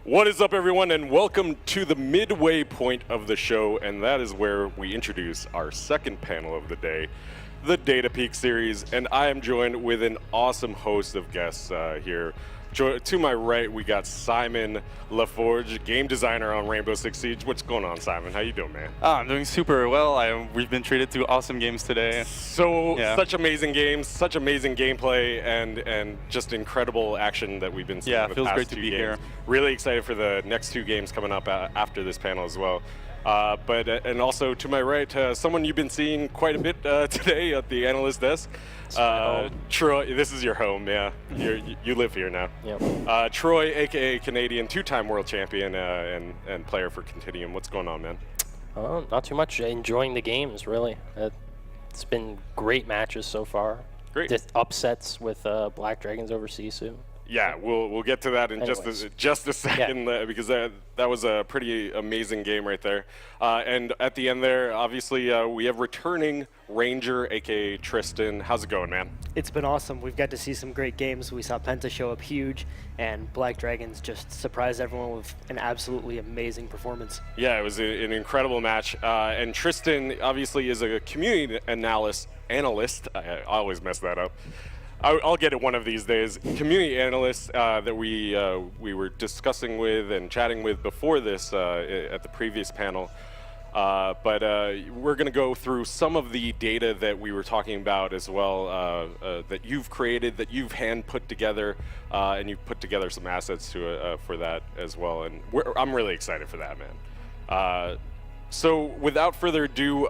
What is up, everyone, and welcome to the midway point of the show, and that is where we introduce our second panel of the day, the Data Peak series, and I am joined with an awesome host of guests here. To my right, we got Simon LaForge, game designer on Rainbow Six Siege. What's going on, Simon? How you doing, man? I'm doing super well. We've been treated to awesome games today. Such amazing games, such amazing gameplay, and just incredible action that we've been seeing. Yeah, the it feels past great to two be games. here. Really excited for the next two games coming up after this panel as well. And also to my right, someone you've been seeing quite a bit today at the analyst desk. Troy, this is your home, yeah. You live here now. Yep. Troy, aka Canadian, two-time world champion and player for Continuum. What's going on, man? Not too much. Enjoying the games, really. It's been great matches so far. Great. Upsets with Black Dragons over Sisu. Yeah, we'll get to that in just a second, because that was a pretty amazing game right there. And at the end there, obviously, we have returning Ranger, aka Tristan. How's it going, man? It's been awesome. We've got to see some great games. We saw Penta show up huge, and Black Dragons just surprised everyone with an absolutely amazing performance. Yeah, it was an incredible match. And Tristan obviously is a community analyst. I always mess that up. I'll get it one of these days. Community analyst that we were discussing with and chatting with before this at the previous panel. But we're going to go through some of the data that we were talking about as well, that you've created, that you've hand put together, and you've put together some assets for that as well. And I'm really excited for that, man. So without further ado,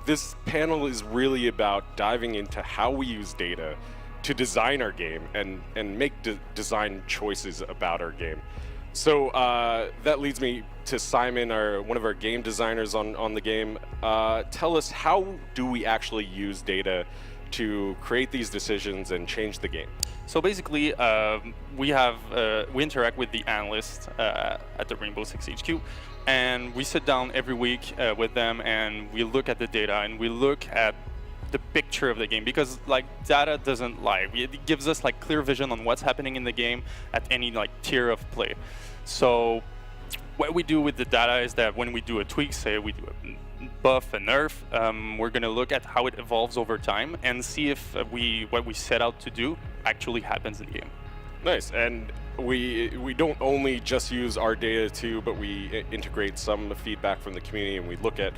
this panel is really about diving into how we use data to design our game and make design choices about our game. So that leads me to Simon, one of our game designers on the game. Tell us, how do we actually use data to create these decisions and change the game? So basically, we interact with the analysts at the Rainbow Six HQ, and we sit down every week with them, and we look at the data, and we look at the picture of the game, because data doesn't lie. It gives us clear vision on what's happening in the game at any tier of play. So what we do with the data is that when we do a tweak, say we do a buff, a nerf, we're going to look at how it evolves over time and see if what we set out to do actually happens in the game. Nice. And we don't only just use our data too, but we integrate some feedback from the community, and we look at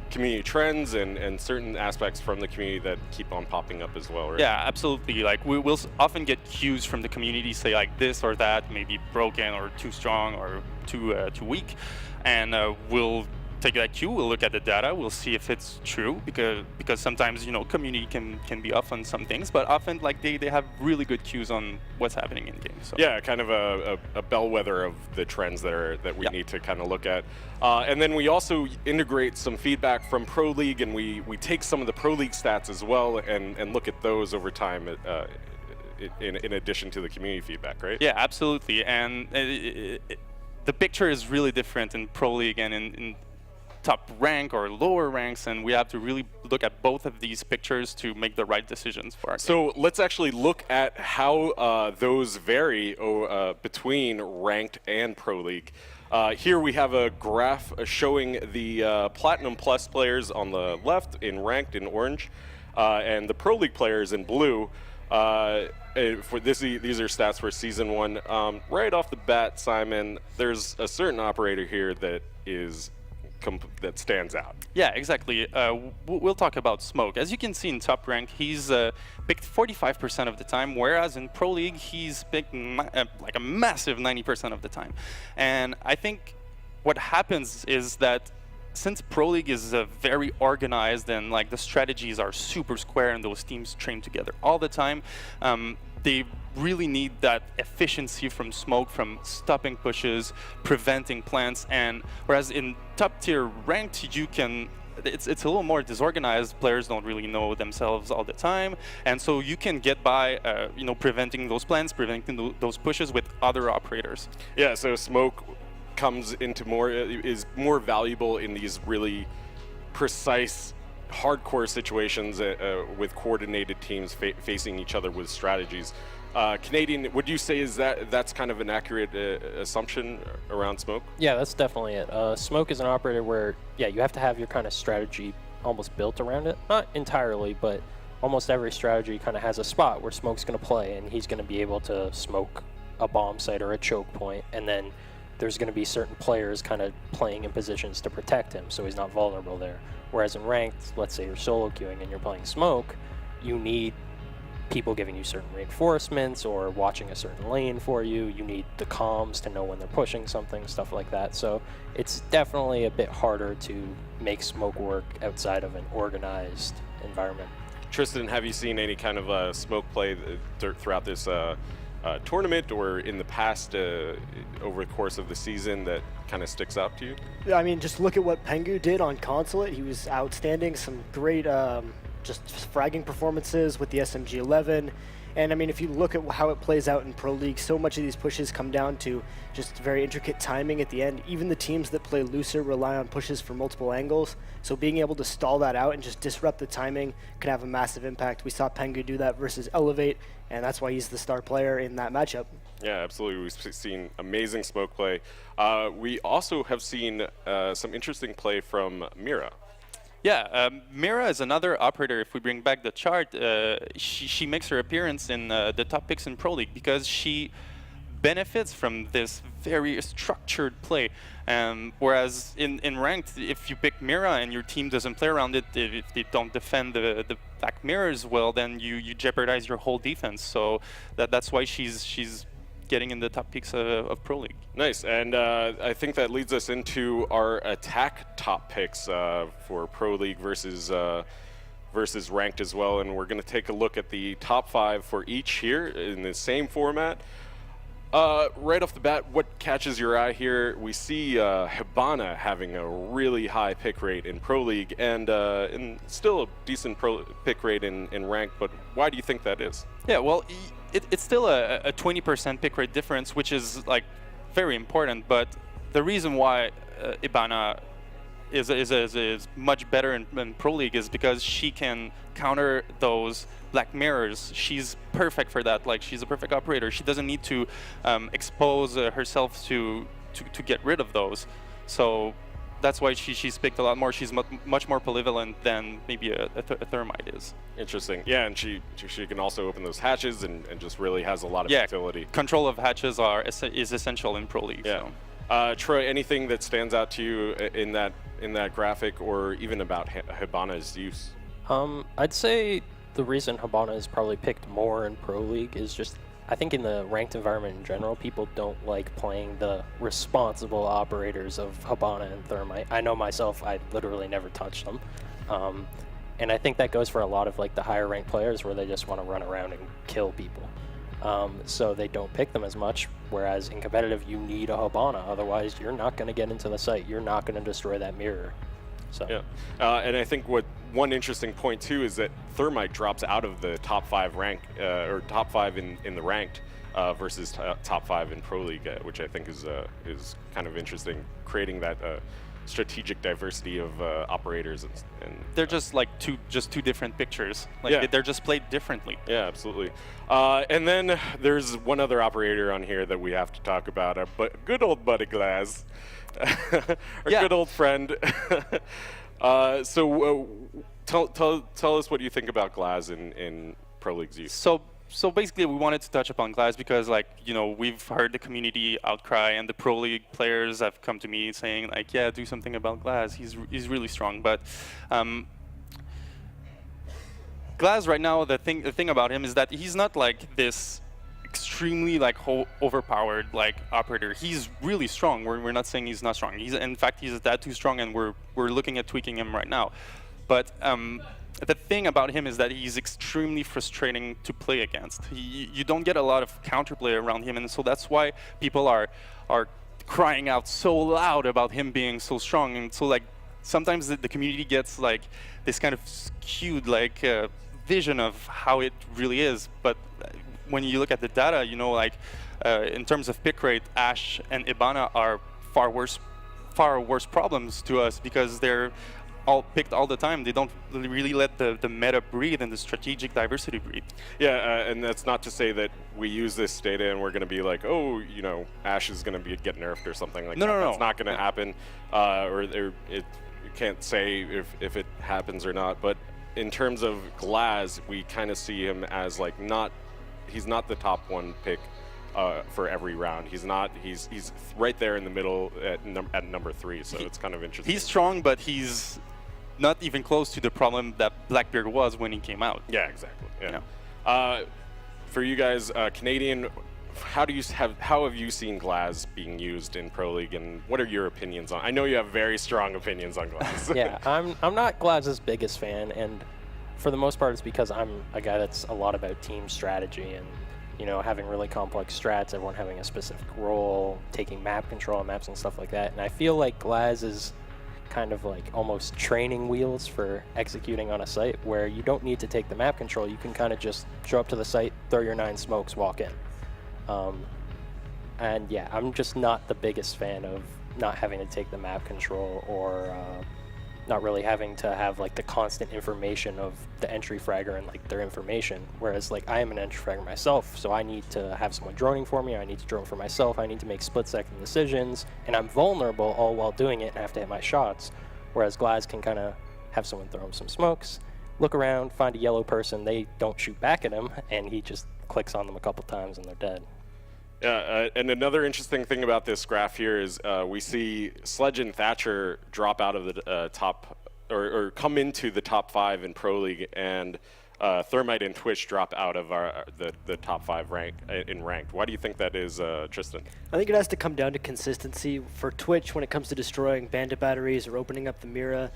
community trends and certain aspects from the community that keep on popping up as well, right? Yeah, absolutely. We'll often get cues from the community, say this or that may be broken or too strong or too weak, and we'll take that cue, we'll look at the data, we'll see if it's true, because sometimes community can be off on some things, but often they have really good cues on what's happening in games. So. Yeah, kind of a bellwether of the trends that we need to kind of look at. And then we also integrate some feedback from Pro League, and we take some of the Pro League stats as well and look at those over time in addition to the community feedback, right? Yeah, absolutely. And the picture is really different in Pro League and in top rank or lower ranks, and we have to really look at both of these pictures to make the right decisions for our game. So let's actually look at how those vary between ranked and Pro League. Here we have a graph showing the Platinum Plus players on the left in ranked in orange, and the Pro League players in blue. For these are stats for Season 1. Right off the bat, Simon, there's a certain operator here that that stands out. Yeah, exactly. We'll talk about Smoke. As you can see in top rank, he's picked 45% of the time, whereas in Pro League, he's picked a massive 90% of the time. And I think what happens is that since Pro League is very organized and the strategies are super square and those teams train together all the time, they really need that efficiency from Smoke, from stopping pushes, preventing plants, and whereas in top tier ranked, it's a little more disorganized. Players don't really know themselves all the time, and so you can get by, preventing those plants, preventing those pushes with other operators. Yeah, so Smoke is more valuable in these really precise hardcore situations with coordinated teams facing each other with strategies. Canadian, would you say that's kind of an accurate assumption around Smoke? Yeah, that's definitely it. Smoke is an operator where, yeah, you have to have your kind of strategy almost built around it. Not entirely, but almost every strategy kind of has a spot where Smoke's going to play, and he's going to be able to smoke a bomb site or a choke point, and then there's going to be certain players kind of playing in positions to protect him, so he's not vulnerable there. Whereas in ranked, let's say you're solo queuing and you're playing Smoke, you need people giving you certain reinforcements or watching a certain lane for you. You need the comms to know when they're pushing something, stuff like that. So it's definitely a bit harder to make Smoke work outside of an organized environment. Tristan, have you seen any kind of Smoke play throughout this tournament or in the past over the course of the season that kind of sticks out to you? Yeah, I mean, just look at what Pengu did on Consulate. He was outstanding. Some great just fragging performances with the SMG-11. And I mean, if you look at how it plays out in Pro League, so much of these pushes come down to just very intricate timing at the end. Even the teams that play looser rely on pushes from multiple angles. So being able to stall that out and just disrupt the timing can have a massive impact. We saw Pengu do that versus Elevate, and that's why he's the star player in that matchup. Yeah, absolutely. We've seen amazing Smoke play. We also have seen some interesting play from Mira. Yeah, Mira is another operator. If we bring back the chart, she makes her appearance in the top picks in Pro League because she benefits from this very structured play. Whereas in ranked, if you pick Mira and your team doesn't play around it, if they don't defend the back mirrors well, then you jeopardize your whole defense. So that's why she's getting in the top picks of Pro League. Nice, and I think that leads us into our attack top picks for Pro League versus ranked as well, and we're going to take a look at the top 5 for each here in the same format. Right off the bat, what catches your eye here? We see Hibana having a really high pick rate in Pro League and still a decent pick rate in ranked, but why do you think that is? Yeah, well, it's still a 20% pick rate difference, which is like very important. But the reason why Hibana is much better in Pro League is because she can counter those black mirrors. She's perfect for that. Like, she's a perfect operator. She doesn't need to expose herself to get rid of those. So that's why she's picked a lot more. She's much more polyvalent than maybe a Thermite is. Interesting. Yeah, and she can also open those hatches and just really has a lot of utility. Control of hatches is essential in Pro League. Yeah. So. Troy, anything that stands out to you in that graphic or even about Hibana's use? I'd say the reason Hibana is probably picked more in Pro League is just, I think in the ranked environment in general, people don't like playing the responsible operators of Hibana and Thermite. I know myself, I literally never touched them. And I think that goes for a lot of like the higher ranked players where they just want to run around and kill people. So they don't pick them as much, whereas in competitive you need a Hibana, otherwise you're not going to get into the site, you're not going to destroy that mirror. So. Yeah, and I think one interesting point too is that Thermite drops out of the top 5 rank or top 5 in the ranked versus top 5 in Pro League, which I think is kind of interesting, creating that strategic diversity of operators and they're just like two different pictures. Like they're just played differently. Yeah, absolutely. And then there's one other operator on here that we have to talk about, but good old buddy Glaz. Our good old friend. So tell us what you think about Glaz in Pro League's use. So basically, we wanted to touch upon Glaz because, like, you know, we've heard the community outcry, and the Pro League players have come to me saying, like, yeah, do something about Glaz. He's really strong. But Glaz right now, the thing about him is that he's not like this extremely like overpowered like operator. He's really strong. We're not saying he's not strong. In fact he's that too strong, and we're looking at tweaking him right now. But the thing about him is that he's extremely frustrating to play against. You don't get a lot of counterplay around him, and so that's why people are crying out so loud about him being so strong. And so like sometimes the community gets like this kind of skewed like vision of how it really is. But when you look at the data, you know, like in terms of pick rate, Ashe and Hibana are far worse problems to us because they're all picked all the time. They don't really let the meta breathe and the strategic diversity breathe. Yeah, and that's not to say that we use this data and we're going to be like, oh, you know, Ashe is going to get nerfed or something like that. No. That's not going to happen, or you can't say if it happens or not. But in terms of Glaz, we kind of see him as like he's not the top one pick for every round. He's right there in the middle at number 3. So it's kind of interesting. He's strong, but he's not even close to the problem that Blackbeard was when he came out. Yeah, exactly. Yeah. For you guys, Canadian, how have you seen Glaz being used in Pro League, and what are your opinions on? I know you have very strong opinions on Glaz. Yeah, I'm not Glaz's biggest fan, and for the most part, it's because I'm a guy that's a lot about team strategy and, you know, having really complex strats, everyone having a specific role, taking map control on maps and stuff like that. And I feel like Glaz is kind of like almost training wheels for executing on a site where you don't need to take the map control. You can kind of just show up to the site, throw your 9 smokes, walk in. And yeah, I'm just not the biggest fan of not having to take the map control or not really having to have like the constant information of the entry fragger and like their information. Whereas like I am an entry fragger myself, so I need to have someone droning for me, I need to drone for myself, I need to make split-second decisions, and I'm vulnerable all while doing it and have to hit my shots. Whereas Glaz can kind of have someone throw him some smokes, look around, find a yellow person, they don't shoot back at him, and he just clicks on them a couple times and they're dead. Yeah, and another interesting thing about this graph here is we see Sledge and Thatcher drop out of the top, or come into the top 5 in Pro League, and Thermite and Twitch drop out of the top 5 in ranked. Why do you think that is, Tristan? I think it has to come down to consistency. For Twitch, when it comes to destroying bandit batteries or opening up the Mira,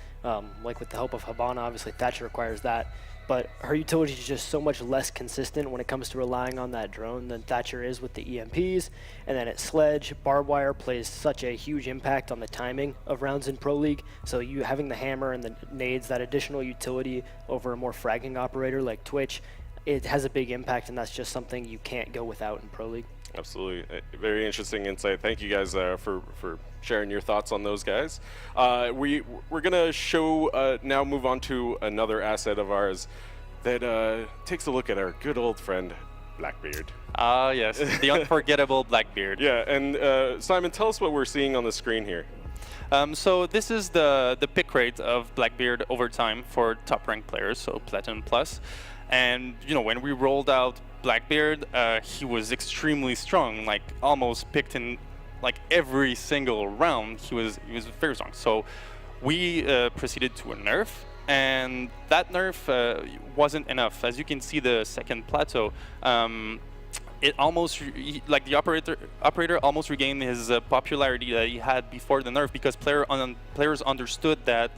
like with the help of Habana, obviously Thatcher requires that. But her utility is just so much less consistent when it comes to relying on that drone than Thatcher is with the EMPs. And then at Sledge, barbed wire plays such a huge impact on the timing of rounds in Pro League. So you having the hammer and the nades, that additional utility over a more fragging operator like Twitch, it has a big impact, and that's just something you can't go without in Pro League. Absolutely. Very interesting insight. Thank you guys for sharing your thoughts on those guys. We're going to now move on to another asset of ours that takes a look at our good old friend, Blackbeard. Ah, yes, the unforgettable Blackbeard. Yeah, and Simon, tell us what we're seeing on the screen here. So this is the pick rate of Blackbeard over time for top ranked players, so Platinum Plus. And you know, when we rolled out Blackbeard, he was extremely strong, like almost picked in like every single round. He was very strong. So we proceeded to a nerf, and that nerf wasn't enough. As you can see, the second plateau, it almost like the operator almost regained his popularity that he had before the nerf, because players understood that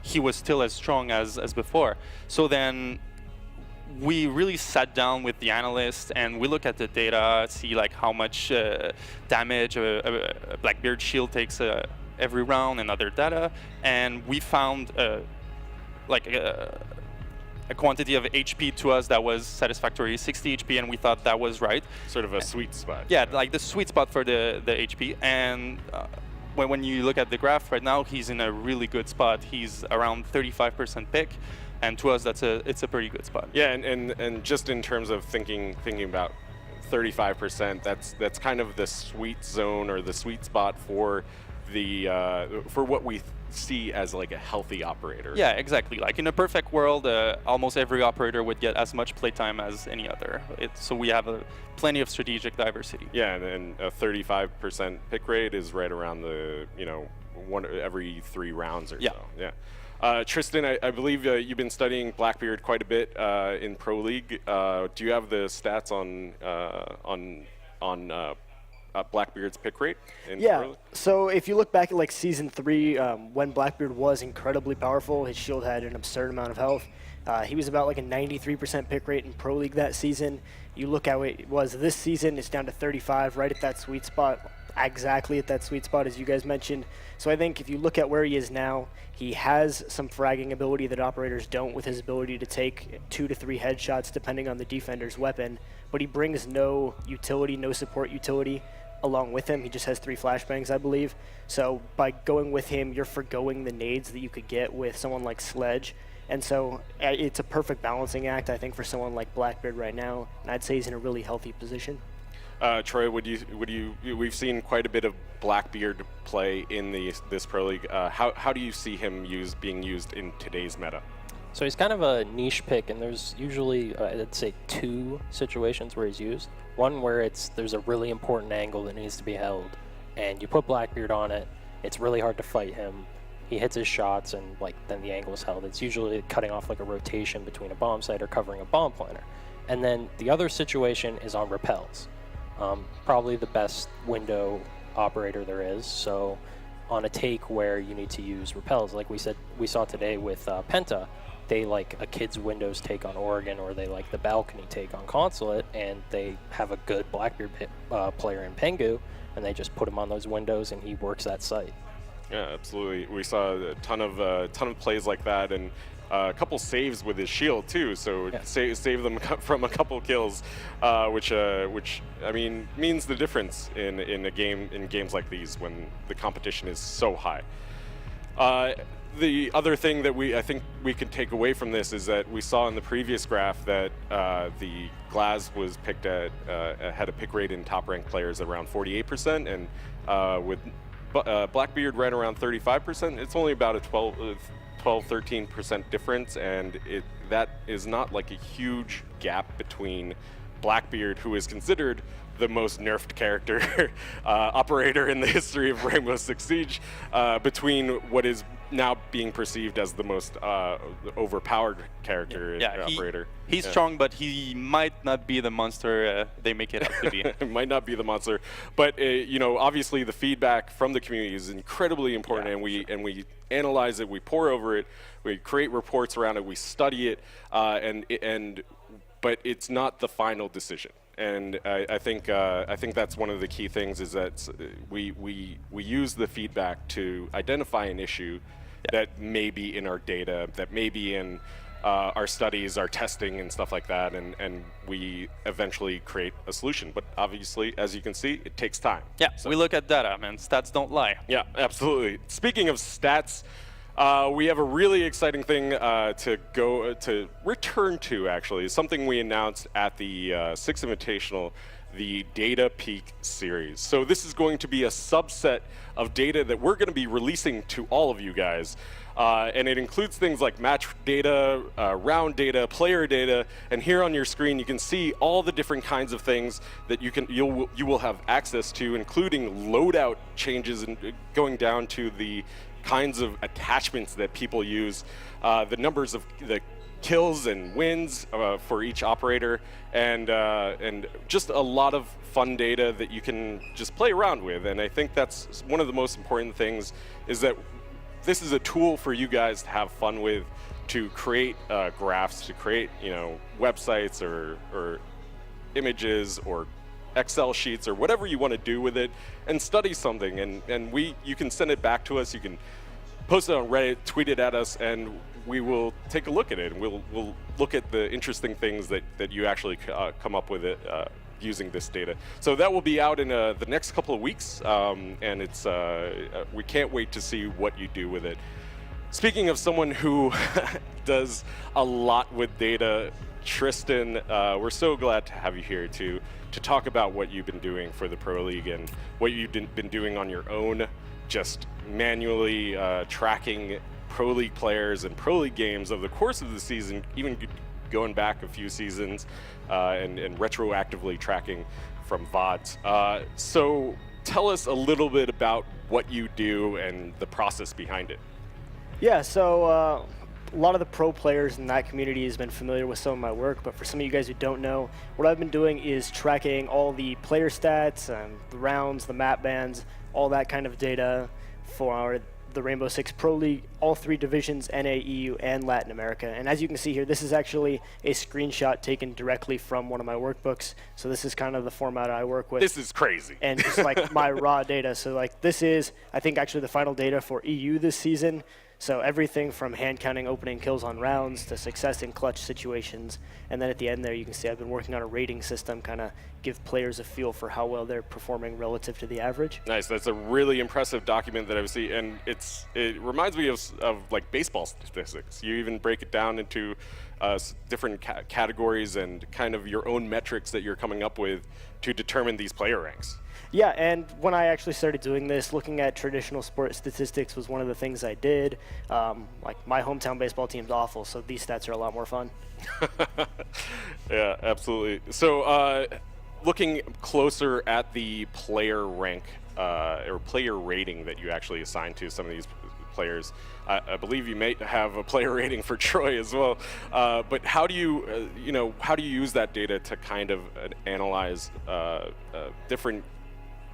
he was still as strong as before. So then we really sat down with the analysts and we look at the data, see like how much damage a Blackbeard shield takes every round and other data, and we found like a quantity of HP to us that was satisfactory, 60 HP, and we thought that was right. Sort of a sweet spot. Yeah, like the sweet spot for the HP. And when you look at the graph right now, he's in a really good spot. He's around 35% pick. And to us, it's a pretty good spot. Yeah, and just in terms of thinking about 35%, that's kind of the sweet zone or the sweet spot for for what we see as like a healthy operator. Yeah, exactly. Like in a perfect world, almost every operator would get as much playtime as any other. So we have plenty of strategic diversity. Yeah, and a 35% pick rate is right around the one every 3 rounds or so. Yeah. Tristan, I believe you've been studying Blackbeard quite a bit in Pro League. Do you have the stats on Blackbeard's pick rate in Pro League? So if you look back at like Season 3, when Blackbeard was incredibly powerful, his shield had an absurd amount of health. He was about like a 93% pick rate in Pro League that season. You look how it was this season, it's down to 35, right at that sweet spot. Exactly at that sweet spot, as you guys mentioned. So I think if you look at where he is now, he has some fragging ability that operators don't, with his ability to take 2 to 3 headshots depending on the defender's weapon, but he brings no utility, no support utility. along with him. He just has 3 flashbangs, I believe. So by going with him, you're forgoing the nades that you could get with someone like Sledge. And so it's a perfect balancing act, I think, for someone like Blackbeard right now. And I'd say he's in a really healthy position. Troy, we've seen quite a bit of Blackbeard play in this Pro League. How do you see him being used in today's meta? So he's kind of a niche pick, and there's usually, I'd say, 2 situations where he's used. One where there's a really important angle that needs to be held, and you put Blackbeard on it, it's really hard to fight him. He hits his shots, and then the angle is held. It's usually cutting off a rotation between a bomb site or covering a bomb planter. And then the other situation is on repels. Probably the best window operator there is. So on a take where you need to use repels, like we saw today with Penta, they like a kid's Windows take on Oregon, or they like the balcony take on Consulate, and they have a good Blackbeard player in Pengu, and they just put him on those windows, and he works that site. Yeah, absolutely. We saw a ton of plays like that, and a couple saves with his shield too. So Yeah. save them from a couple kills, which I mean means the difference in games like these when the competition is so high. The other thing that I think we can take away from this is that we saw in the previous graph that the Glaz was picked at had a pick rate in top ranked players around 48%, and with Blackbeard right around 35%. It's only about a 12-13% difference, and that is not like a huge gap between Blackbeard, who is considered the most nerfed character operator in the history of Rainbow Six Siege, between what is now being perceived as the most overpowered character operator. He's strong, but he might not be the monster they make it out to be. It might not be the monster, but obviously the feedback from the community is incredibly important, and we analyze it, we pore over it, we create reports around it, we study it, but it's not the final decision. And I think that's one of the key things, is that we use the feedback to identify an issue that may be in our data, that may be in our studies, our testing, and stuff like that, and we eventually create a solution. But obviously, as you can see, it takes time. Yeah, so we look at data, man. Stats don't lie. Yeah, absolutely. Speaking of stats, we have a really exciting thing to return to, actually. Something we announced at the Six Invitational, the Data Peak series. So this is going to be a subset of data that we're going to be releasing to all of you guys. And it includes things like match data, round data, player data, and here on your screen you can see all the different kinds of things that you will have access to, including loadout changes and going down to the kinds of attachments that people use, the numbers of the kills and wins for each operator, and just a lot of fun data that you can just play around with. And I think that's one of the most important things, is that this is a tool for you guys to have fun with, to create graphs, to create websites or images or Excel sheets or whatever you want to do with it, and study something. And you can send it back to us. You can post it on Reddit, tweet it at us, and we will take a look at it. And we'll look at the interesting things that you actually come up with it using this data. So that will be out in the next couple of weeks, and it's we can't wait to see what you do with it. Speaking of someone who does a lot with data, Tristan, we're so glad to have you here to talk about what you've been doing for the Pro League and what you've been doing on your own, just manually tracking Pro League players and Pro League games over the course of the season, even going back a few seasons, and retroactively tracking from VODs. So tell us a little bit about what you do and the process behind it. Yeah, so a lot of the pro players in that community has been familiar with some of my work, but for some of you guys who don't know, what I've been doing is tracking all the player stats, the rounds, the map bans, all that kind of data for the Rainbow Six Pro League, all 3 divisions, NA, EU, and Latin America. And as you can see here, this is actually a screenshot taken directly from one of my workbooks. So this is kind of the format I work with. This is crazy. And just like my raw data. So like this is, I think, actually the final data for EU this season. So everything from hand counting opening kills on rounds to success in clutch situations. And then at the end there, you can see I've been working on a rating system, kind of give players a feel for how well they're performing relative to the average. Nice. That's a really impressive document that I've seen, and it reminds me of like baseball statistics. You even break it down into different categories and kind of your own metrics that you're coming up with to determine these player ranks. Yeah, and when I actually started doing this, looking at traditional sport statistics was one of the things I did. Like my hometown baseball team's awful, so these stats are a lot more fun. Yeah, absolutely. So looking closer at the player rank or player rating that you actually assign to some of these players, I believe you may have a player rating for Troy as well. But how do you, how do you use that data to kind of analyze different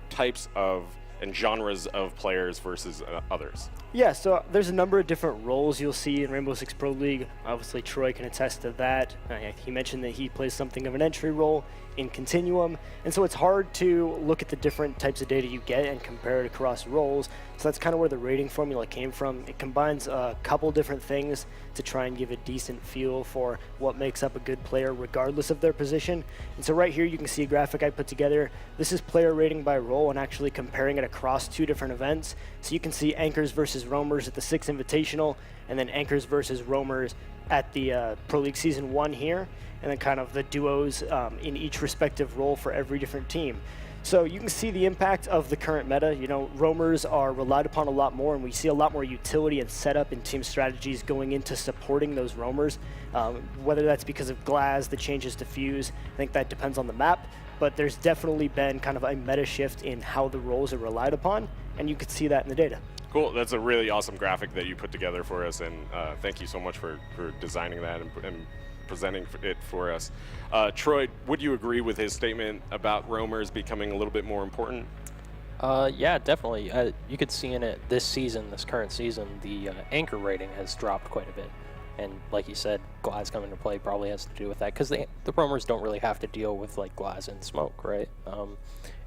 types of and genres of players versus others? Yeah, so there's a number of different roles you'll see in Rainbow Six Pro League. Obviously, Troy can attest to that. He mentioned that he plays something of an entry role in Continuum, and so it's hard to look at the different types of data you get and compare it across roles. So that's kind of where the rating formula came from. It combines a couple different things to try and give a decent feel for what makes up a good player regardless of their position. And so right here you can see a graphic I put together. This is player rating by role and actually comparing it across two different events. So you can see anchors versus roamers at the 6 Invitational, and then anchors versus roamers at the Pro League Season 1 here, and then kind of the duos in each respective role for every different team. So you can see the impact of the current meta. Roamers are relied upon a lot more, and we see a lot more utility and setup in team strategies going into supporting those roamers. Whether that's because of Glaz, the changes to Fuse, I think that depends on the map, but there's definitely been kind of a meta shift in how the roles are relied upon, and you could see that in the data. Cool. That's a really awesome graphic that you put together for us, and thank you so much for designing that and presenting it for us. Troy, would you agree with his statement about roamers becoming a little bit more important? Yeah, definitely. You could see in it this current season, the anchor rating has dropped quite a bit. And like you said, Glaz coming to play probably has to do with that, because the roamers don't really have to deal with like Glaz and Smoke, right?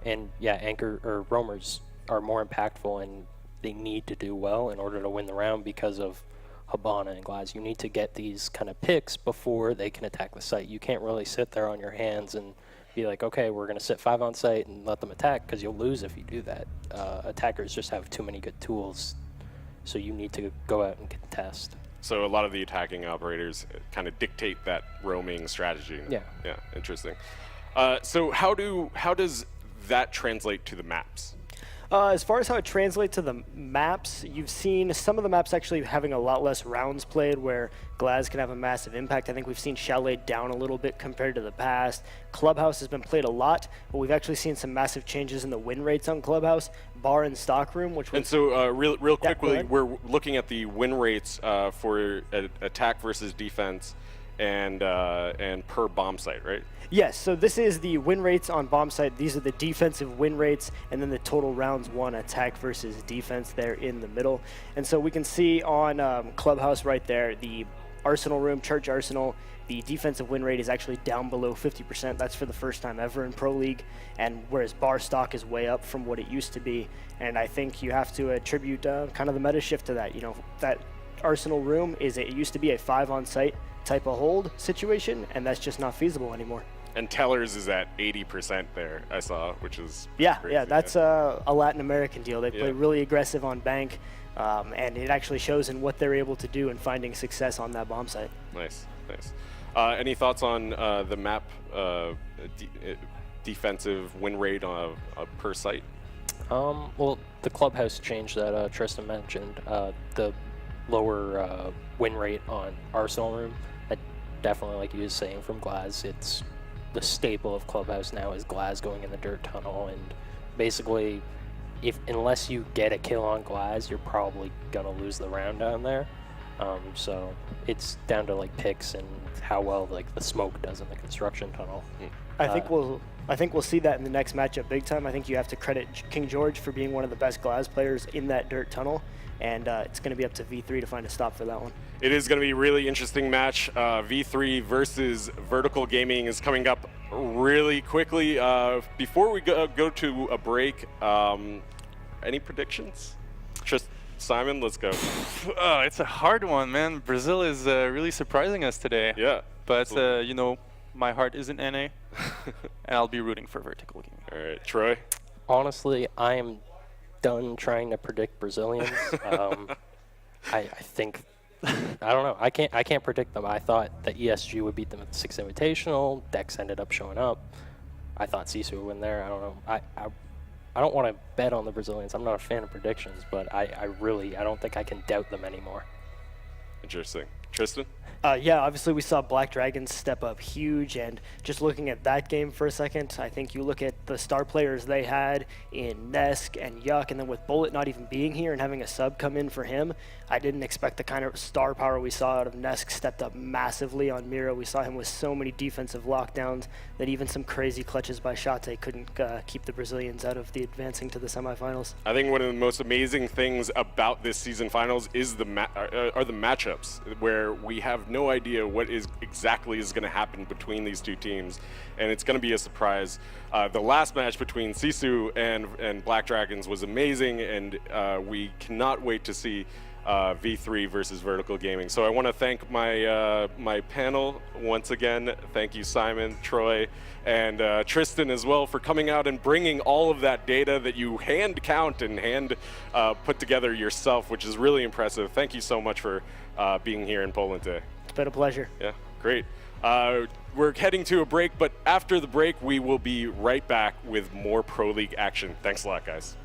And yeah, anchor or roamers are more impactful, and they need to do well in order to win the round because of Habana and Glaz. You need to get these kind of picks before they can attack the site. You can't really sit there on your hands and be like, okay, we're going to sit 5 on site and let them attack, because you'll lose if you do that. Attackers just have too many good tools, so you need to go out and contest. So a lot of the attacking operators kind of dictate that roaming strategy. Yeah. Yeah, interesting. So how does that translate to the maps? As far as how it translates to the maps, you've seen some of the maps actually having a lot less rounds played, where Glaz can have a massive impact. I think we've seen Chalet down a little bit compared to the past. Clubhouse has been played a lot, but we've actually seen some massive changes in the win rates on Clubhouse, bar and stockroom, which was... And so real quickly, yeah, we're looking at the win rates for attack versus defense and per bomb site, right? Yes, so this is the win rates on bomb site. These are the defensive win rates, and then the total rounds won attack versus defense there in the middle. And so we can see on Clubhouse right there, the Arsenal room, Church Arsenal, the defensive win rate is actually down below 50%. That's for the first time ever in Pro League, and whereas bar stock is way up from what it used to be. And I think you have to attribute kind of the meta shift to that. That Arsenal room it used to be a 5 on site type of hold situation, and that's just not feasible anymore. And Tellers is at 80% there, I saw, which is yeah, crazy. yeah. That's a Latin American deal. They play really aggressive on bank, and it actually shows in what they're able to do in finding success on that bomb site. Nice, nice. Any thoughts on the map defensive win rate per site? Well, the Clubhouse change that Tristan mentioned, the lower win rate on Arsenal room, that definitely, like he was saying, from Glaz, it's the staple of Clubhouse now is Glaz going in the dirt tunnel, and basically, unless you get a kill on Glaz, you're probably gonna lose the round down there. So it's down to like picks and how well like the smoke does in the construction tunnel. I think we'll see that in the next matchup big time. I think you have to credit King George for being one of the best Glaz players in that dirt tunnel, and it's going to be up to V3 to find a stop for that one. It is going to be a really interesting match. V3 versus Vertical Gaming is coming up really quickly. Before we go to a break, any predictions? Simon, let's go. Oh, it's a hard one, man. Brazil is really surprising us today. Yeah. But, you know, my heart isn't NA, and I'll be rooting for Vertical Gaming. All right, Troy. Honestly, I am done trying to predict Brazilians. I think I don't know. I can't predict them. I thought that ESG would beat them at the 6 Invitational. Dex ended up showing up. I thought Sisu would win there. I don't know. I don't want to bet on the Brazilians. I'm not a fan of predictions, but I don't think I can doubt them anymore. Interesting. Tristan? Yeah, obviously we saw Black Dragons step up huge, and just looking at that game for a second, I think you look at the star players they had in Nesk and Yuck, and then with Bullet not even being here and having a sub come in for him, I didn't expect the kind of star power we saw out of Nesk stepped up massively on Miro. We saw him with so many defensive lockdowns that even some crazy clutches by Shate couldn't keep the Brazilians out of the advancing to the semifinals. I think one of the most amazing things about this season finals is the matchups, where we have no idea what exactly is going to happen between these two teams, and it's going to be a surprise. The last match between Sisu and Black Dragons was amazing, and we cannot wait to see V3 versus Vertical Gaming. So I want to thank my panel once again. Thank you, Simon, Troy, and Tristan as well for coming out and bringing all of that data that you hand count and hand put together yourself, which is really impressive. Thank you so much for being here in Poland today. It's been a pleasure. Yeah, great. We're heading to a break, but after the break, we will be right back with more Pro League action. Thanks a lot, guys.